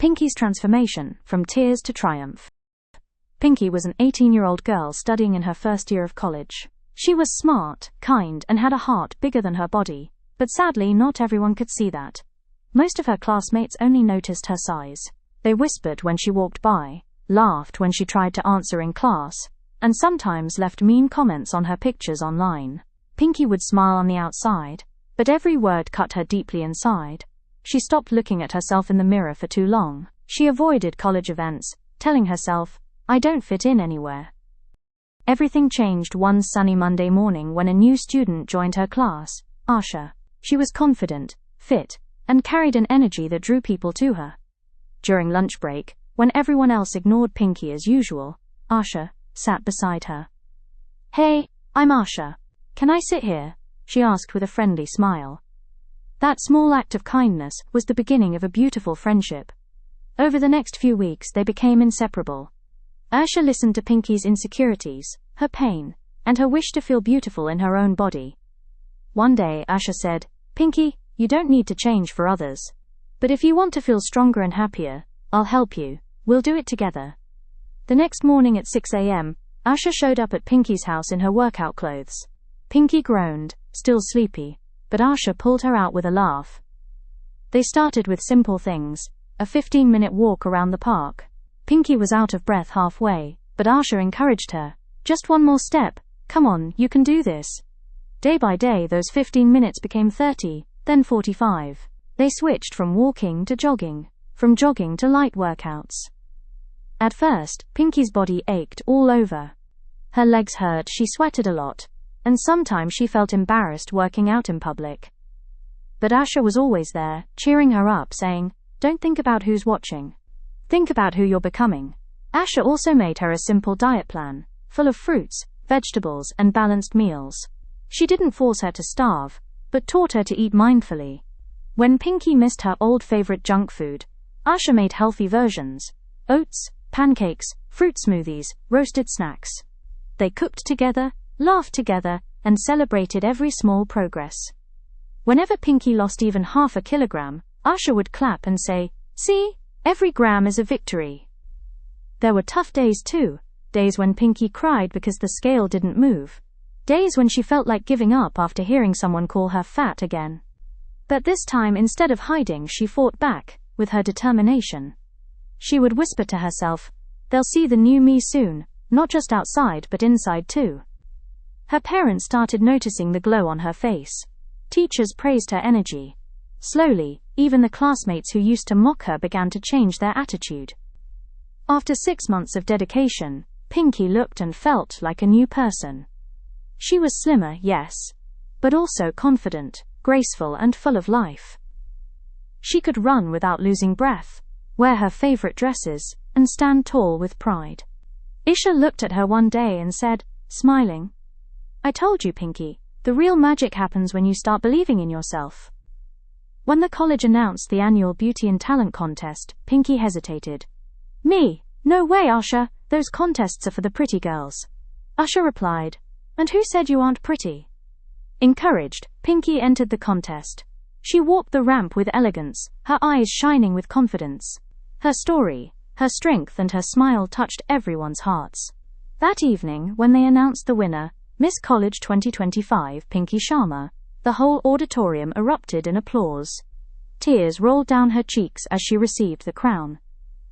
Pinky's transformation, from tears to triumph. Pinky was an 18-year-old girl studying in her first year of college. She was smart, kind, and had a heart bigger than her body, but sadly not everyone could see that. Most of her classmates only noticed her size. They whispered when she walked by, laughed when she tried to answer in class, and sometimes left mean comments on her pictures online. Pinky would smile on the outside, but every word cut her deeply inside. She stopped looking at herself in the mirror for too long. She avoided college events, telling herself, "I don't fit in anywhere." Everything changed one sunny Monday morning when a new student joined her class, Asha. She was confident, fit, and carried an energy that drew people to her. During lunch break, when everyone else ignored Pinky as usual, Asha sat beside her. "Hey, I'm Asha. Can I sit here?" she asked with a friendly smile. That small act of kindness was the beginning of a beautiful friendship. Over the next few weeks they became inseparable. Asha listened to Pinky's insecurities, her pain, and her wish to feel beautiful in her own body. One day Asha said, "Pinky, you don't need to change for others. But if you want to feel stronger and happier, I'll help you. We'll do it together." The next morning at 6 a.m., Asha showed up at Pinky's house in her workout clothes. Pinky groaned, still sleepy, but Asha pulled her out with a laugh. They started with simple things, a 15-minute walk around the park. Pinky was out of breath halfway, but Asha encouraged her. "Just one more step. Come on, you can do this." Day by day those 15 minutes became 30, then 45. They switched from walking to jogging, from jogging to light workouts. At first, Pinky's body ached all over. Her legs hurt, she sweated a lot, and sometimes she felt embarrassed working out in public. But Asha was always there, cheering her up, saying, "Don't think about who's watching. Think about who you're becoming." Asha also made her a simple diet plan, full of fruits, vegetables, and balanced meals. She didn't force her to starve, but taught her to eat mindfully. When Pinky missed her old favorite junk food, Asha made healthy versions: oats, pancakes, fruit smoothies, roasted snacks. They cooked together, laughed together, and celebrated every small progress. Whenever Pinky lost even half a kilogram, Asha would clap and say, "See, every gram is a victory." There were tough days too, days when Pinky cried because the scale didn't move, days when she felt like giving up after hearing someone call her fat again. But this time, instead of hiding, she fought back, with her determination. She would whisper to herself, "They'll see the new me soon, not just outside but inside too." Her parents started noticing the glow on her face. Teachers praised her energy. Slowly, even the classmates who used to mock her began to change their attitude. After 6 months of dedication, Pinky looked and felt like a new person. She was slimmer, yes, but also confident, graceful, and full of life. She could run without losing breath, wear her favorite dresses, and stand tall with pride. Isha looked at her one day and said, smiling, "I told you, Pinky, the real magic happens when you start believing in yourself." When the college announced the annual Beauty and Talent contest, Pinky hesitated. "Me? No way, Asha, those contests are for the pretty girls." Asha replied, "And who said you aren't pretty?" Encouraged, Pinky entered the contest. She walked the ramp with elegance, her eyes shining with confidence. Her story, her strength, and her smile touched everyone's hearts. That evening, when they announced the winner, Miss College 2025 Pinky Sharma, the whole auditorium erupted in applause. Tears rolled down her cheeks as she received the crown.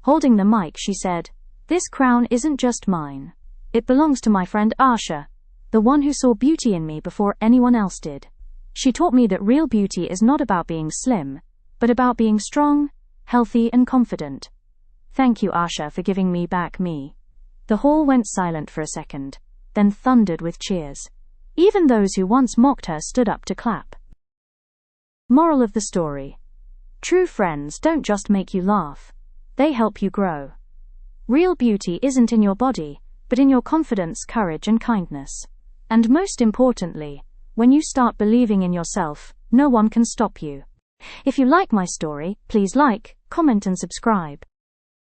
Holding the mic, she said, "This crown isn't just mine. It belongs to my friend Asha, the one who saw beauty in me before anyone else did. She taught me that real beauty is not about being slim, but about being strong, healthy, and confident. Thank you, Asha, for giving me back me." The hall went silent for a second, then thundered with cheers. Even those who once mocked her stood up to clap. Moral of the story: true friends don't just make you laugh, they help you grow. Real beauty isn't in your body, but in your confidence, courage, and kindness. And most importantly, when you start believing in yourself, no one can stop you. If you like my story, please like, comment, and subscribe.